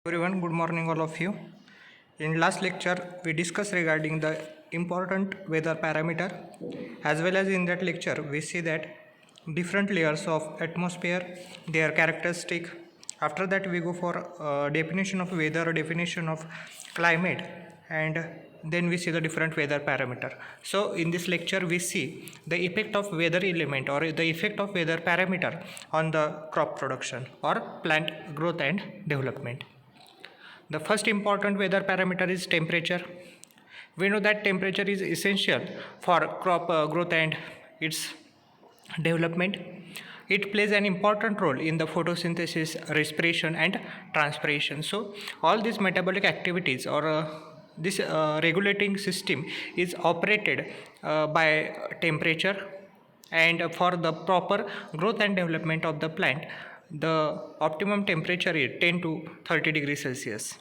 Everyone, good morning all of you. In last lecture we discussed regarding the important weather parameter, as well as in that lecture we see that different layers of atmosphere, their characteristic. After that we go for definition of weather, definition of climate, and then we see the different weather parameter. So in this lecture we see the effect of weather element or the effect of weather parameter on the crop production or plant growth and development. The first important weather parameter is temperature. We know that temperature is essential for crop growth and its development. It plays an important role in the photosynthesis, respiration, and transpiration. So, all these metabolic activities or this regulating system is operated by temperature, and for the proper growth and development of the plant, the optimum temperature is 10 to 30 degrees Celsius.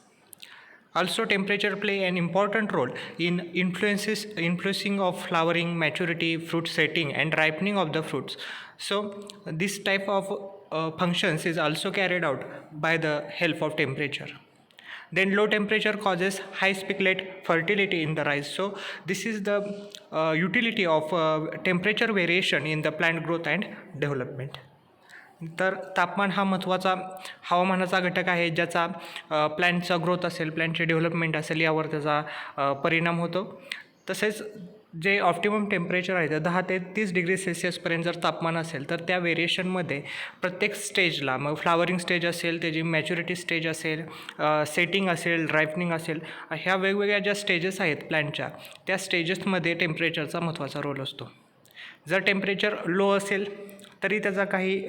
Also, temperature play an important role in influencing of flowering, maturity, fruit setting, and ripening of the fruits. So, this type of functions is also carried out by the help of temperature. Then low temperature causes high spikelet fertility in the rice. So this is the utility of temperature variation in the plant growth and development. तर तापमान हा महत्त्वाचा हवामानाचा घटक आहे, ज्याचा प्लॅन्टचा growth असेल, प्लॅन्टचे development असेल, यावर त्याचा परिणाम होतो. तसेच जे ऑप्टिमम टेम्परेचर आहे, 10 ते 30 डिग्री सेल्सिअसपर्यंत जर तापमान असेल तर त्या व्हेरिएशनमध्ये प्रत्येक स्टेजला, मग फ्लावरिंग स्टेज असेल, त्याची मॅच्युरिटी स्टेज असेल, सेटिंग असेल, ड्रायपनिंग असेल, ह्या वेगवेगळ्या ज्या स्टेजेस आहेत प्लॅन्टच्या, त्या स्टेजेसमध्ये टेम्परेचरचा महत्त्वाचा रोल असतो. जर टेम्परेचर लो असेल तरी त्याचा काही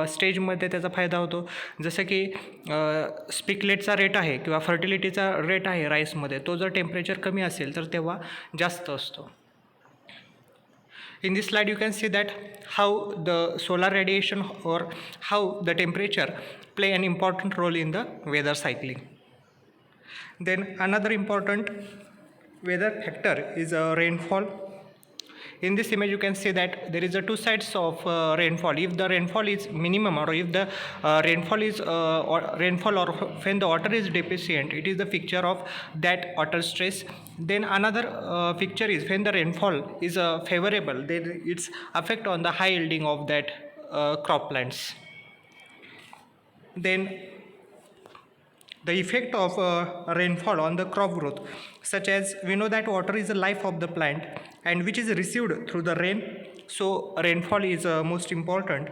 स्टेजमध्ये त्याचा फायदा होतो, जसं की स्पिकलेटचा रेट आहे किंवा फर्टिलिटीचा रेट आहे राईसमध्ये, तो जर टेम्परेचर कमी असेल तर तेव्हा जास्त असतो. In this slide you can see that how the solar radiation or how the temperature play an important role in the weather cycling. Then another important weather factor is rainfall. In this image you can see that there is a two sides of rainfall. If the rainfall is minimum, or if the rainfall or when the water is deficient, it is the picture of that water stress. Then another picture is when the rainfall is favorable, then its effect on the high yielding of that crop plants. Then the effect of rainfall on the crop growth, such as we know that water is the life of the plant and which is received through the rain, so rainfall is most important.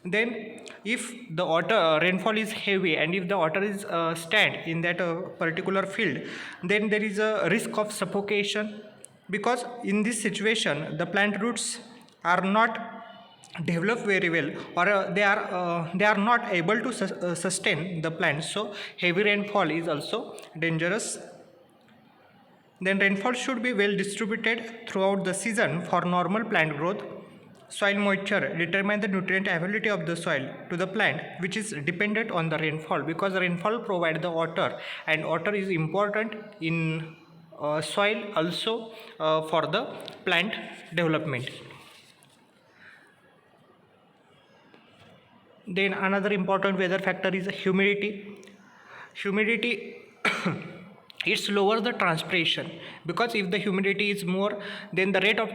Then if the rainfall is heavy and if the water is stand in that particular field, then there is a risk of suffocation, because in this situation the plant roots are not develop very well, or they are not able to sustain the plant. So heavy rainfall is also dangerous. Then rainfall should be well distributed throughout the season for normal plant growth. Soil moisture determine the nutrient availability of the soil to the plant, which is dependent on the rainfall, because rainfall provide the water, and water is important in soil also for the plant development. Then another important weather factor is humidity. Humidity it lowers the transpiration, because if the humidity is more, then the rate of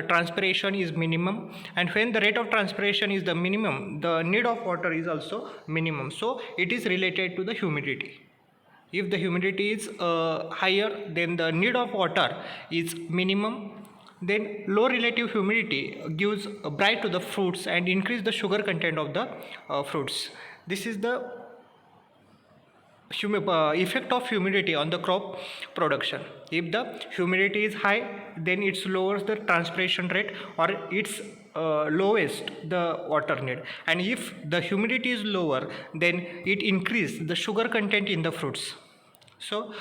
transpiration is minimum, and when the rate of transpiration is the minimum, the need of water is also minimum. So it is related to the humidity. If the humidity is higher, then the need of water is minimum. Then low relative humidity gives bright to the fruits and increase the sugar content of the fruits. This is the effect of humidity on the crop production. If the humidity is high, then it lowers the transpiration rate, or it's lowest the water need, and if the humidity is lower, then it increases the sugar content in the fruits. So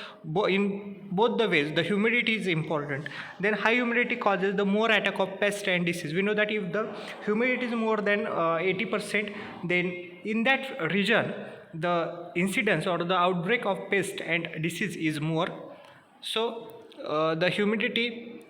in both the ways the humidity is important. Then high humidity causes the more attack of pest and disease. We know that if the humidity is more than 80%, then in that region the incidence or the outbreak of pest and disease is more. So the humidity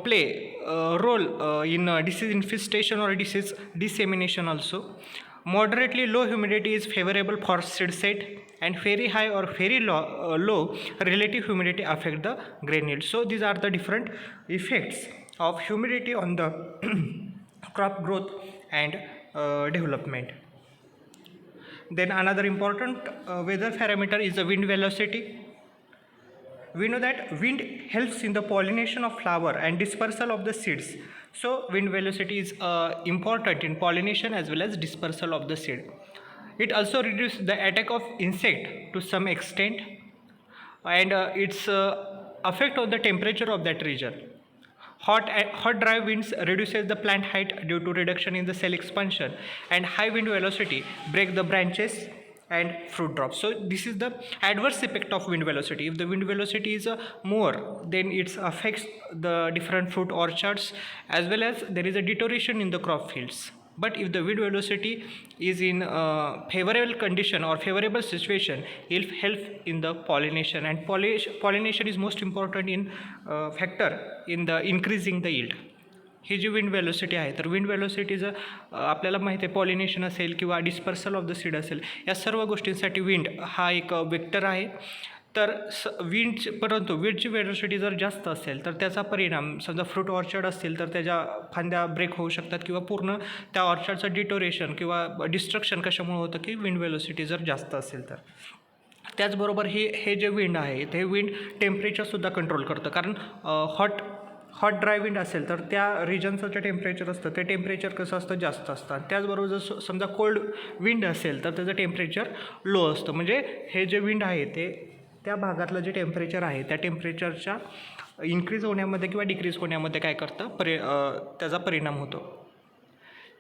play a role in disease infestation or disease dissemination also. Moderately low humidity is favorable for seed set and very high or very low relative humidity affect the grain yield. So these are the different effects of humidity on the crop growth and development. Then another important weather parameter is the wind velocity. We know that wind helps in the pollination of flower and dispersal of the seeds. So wind velocity is important in pollination as well as dispersal of the seed. It also reduces the attack of insect to some extent, and its effect on the temperature of that region. Hot dry winds reduces the plant height due to reduction in the cell expansion, and high wind velocity break the branches and fruit drops. So this is the adverse effect of wind velocity. If the wind velocity is more, then it affects the different fruit orchards, as well as there is a deterioration in the crop fields. But if the wind velocity is in favorable condition or favorable situation, it will help in the pollination, and pollination is most important in factor in the increasing the yield. ही जी wind velocity आहे, तर wind वेलोसिटीचं आपल्याला माहिती आहे pollination असेल किंवा dispersal of the seed असेल, या सर्व गोष्टींसाठी विंड हा एक वेक्टर आहे. तर परंतु विंडची वेलोसिटी जर जास्त असेल तर त्याचा परिणाम, समजा फ्रूट ऑर्चर्ड असतील तर त्याच्या फांद्या ब्रेक होऊ शकतात किंवा पूर्ण त्या ऑर्चर्डचं डिटोरेशन किंवा डिस्ट्रक्शन कशामुळे होतं की विंड वेलोसिटी जर जास्त असेल तर. त्याचबरोबर हे जे विंड आहे ते विंड टेम्परेचरसुद्धा कंट्रोल करतं, कारण हॉट ड्राय विंड असेल तर त्या रिजनचं जे टेम्परेचर असतं ते टेम्परेचर कसं असतं, जास्त असतं. त्याचबरोबर जर समजा कोल्ड विंड असेल तर त्याचं टेम्परेचर लो असतं. म्हणजे हे जे विंड आहे ते त्या भागातलं जे टेम्परेचर आहे त्या टेम्परेचरच्या इन्क्रीज होण्यामध्ये किंवा डिक्रीज होण्यामध्ये काय करतं, त्याचा परिणाम होतो.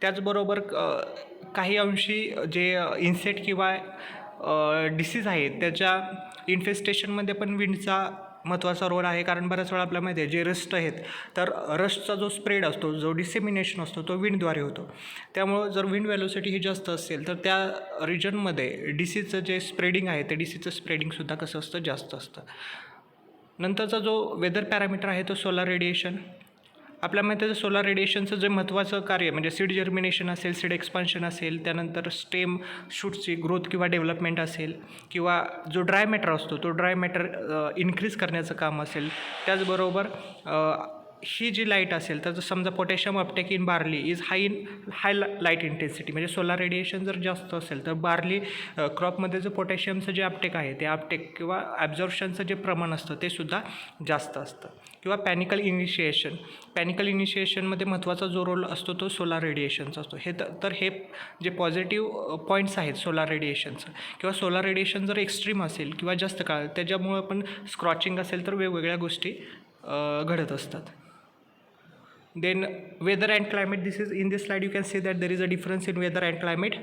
त्याचबरोबर काही अंशी जे इन्सेक्ट किंवा डिसीज आहेत त्याच्या इन्फेस्टेशनमध्ये पण विंडचा महत्त्वाचा रोल आहे. कारण बऱ्याच वेळा आपल्याला माहिती आहे जे रस्ट आहेत तर रस्टचा जो स्प्रेड असतो, जो डिसेमिनेशन असतो तो विंडद्वारे होतो. त्यामुळं जर विंड वेलोसिटी ही जास्त असेल तर त्या रिजनमध्ये डिसीजचं जे स्प्रेडिंग आहे ते डिसीजचं स्प्रेडिंगसुद्धा कसं असतं, जास्त असतं. नंतरचा जो वेदर पॅरामीटर आहे तो सोलार रेडिएशन. आपल्याला माहिती आहे सोलार रेडिएशनचं जे महत्त्वाचं कार्य म्हणजे सीड जर्मिनेशन असेल, सीड एक्सपान्शन असेल, त्यानंतर स्टेम शूटची ग्रोथ किंवा डेव्हलपमेंट असेल, किंवा जो ड्राय मॅटर असतो तो ड्राय मॅटर इन्क्रीज करण्याचं काम असेल. त्याचबरोबर ही जी लाईट असेल तर समजा potassium Uptake in barley is hi light intensity, म्हणजे सोलार रेडिएशन जर जास्त असेल तर बार्ली क्रॉपमध्ये जे पोटॅशियमचं जे अपटेक आहे ते अपटेक किंवा ॲब्झॉर्प्शनचं जे प्रमाण असतं ते सुद्धा जास्त असतं. किंवा पॅनिकल इनिशिएशनमध्ये महत्त्वाचा जो रोल असतो तो सोलार रेडिएशनचा असतो. हे जे पॉझिटिव्ह पॉईंट्स आहेत सोलार रेडिएशनचं, किंवा सोलार रेडिएशन जर एक्स्ट्रीम असेल किंवा जास्त काळ त्याच्यामुळं पण स्क्रॉचिंग असेल तर वेगवेगळ्या गोष्टी घडत असतात. Then weather and climate, in this slide you can see that there is a difference in weather and climate.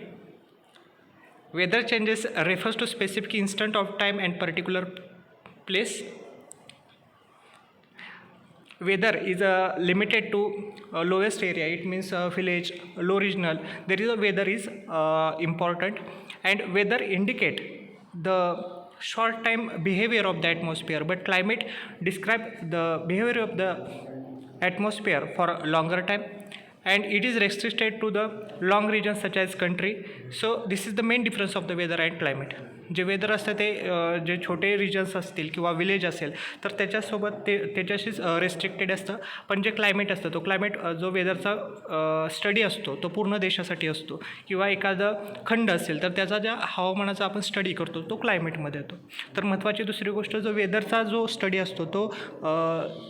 Weather changes refers to specific instant of time and particular place. Weather is limited to lowest area, it means village, low regional. There is a weather is important, and weather indicate the short time behavior of the atmosphere, but climate describe the behavior of the atmosphere for a longer time, and it is restricted to the long regions such as country. So this is the main difference of the weather and climate. जे weather असतं ते जे छोटे reasons असतील किंवा village असेल तर त्याच्यासोबत त्याच्याशीच restricted असतं. पण जे क्लायमेट असतं तो क्लायमेट जो वेदरचा स्टडी असतो तो पूर्ण देशासाठी असतो, किंवा एखादा खंड असेल तर त्याचा ज्या हवामानाचा आपण स्टडी करतो तो क्लायमेटमध्ये येतो. तर महत्त्वाची दुसरी गोष्ट, जो वेदरचा जो स्टडी असतो तो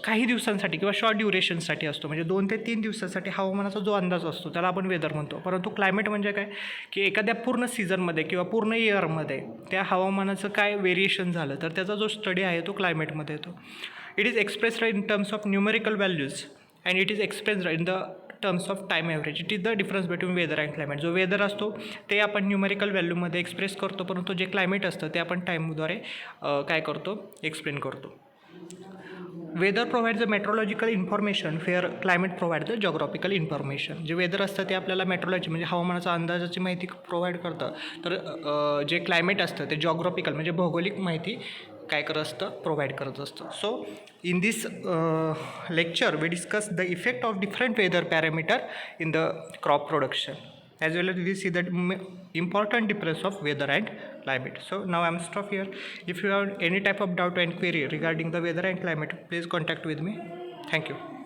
काही दिवसांसाठी किंवा शॉर्ट ड्युरेशनसाठी असतो, म्हणजे 2 ते 3 दिवसासाठी हवामानाचा जो अंदाज असतो त्याला आपण वेदर म्हणतो. परंतु क्लायमेट म्हणजे काय की एखाद्या पूर्ण सीझनमध्ये किंवा पूर्ण इयरमध्ये त्या हवामानाचं काय व्हेरिएशन झालं तर त्याचा जो स्टडी आहे तो क्लायमेटमध्ये येतो. It is expressed in terms of numerical values and it is expressed in the terms of time average. It is the difference between weather and climate. जो वेदर असतो ते आपण न्यूमेरिकल व्हॅल्यूमध्ये एक्सप्रेस करतो, परंतु जे क्लायमेट असतं ते आपण टाईमद्वारे काय करतो, एक्सप्लेन करतो. Weather provides the meteorological information fair climate provide the geographical information. जे वेदर असतं ते आपल्याला मेट्रोलॉजी म्हणजे हवामानाचा अंदाजाची माहिती प्रोव्हाइड करतं, तर जे क्लायमेट असतं ते जॉग्राफिकल म्हणजे भौगोलिक माहिती काय करत असतं, प्रोव्हाइड करत असतं. So in this lecture we discuss the effect of different weather parameter in the crop production, as well as we see that important difference of weather and climate. So now I'm stop here. If you have any type of doubt and query regarding the weather and climate, please contact with me. Thank you.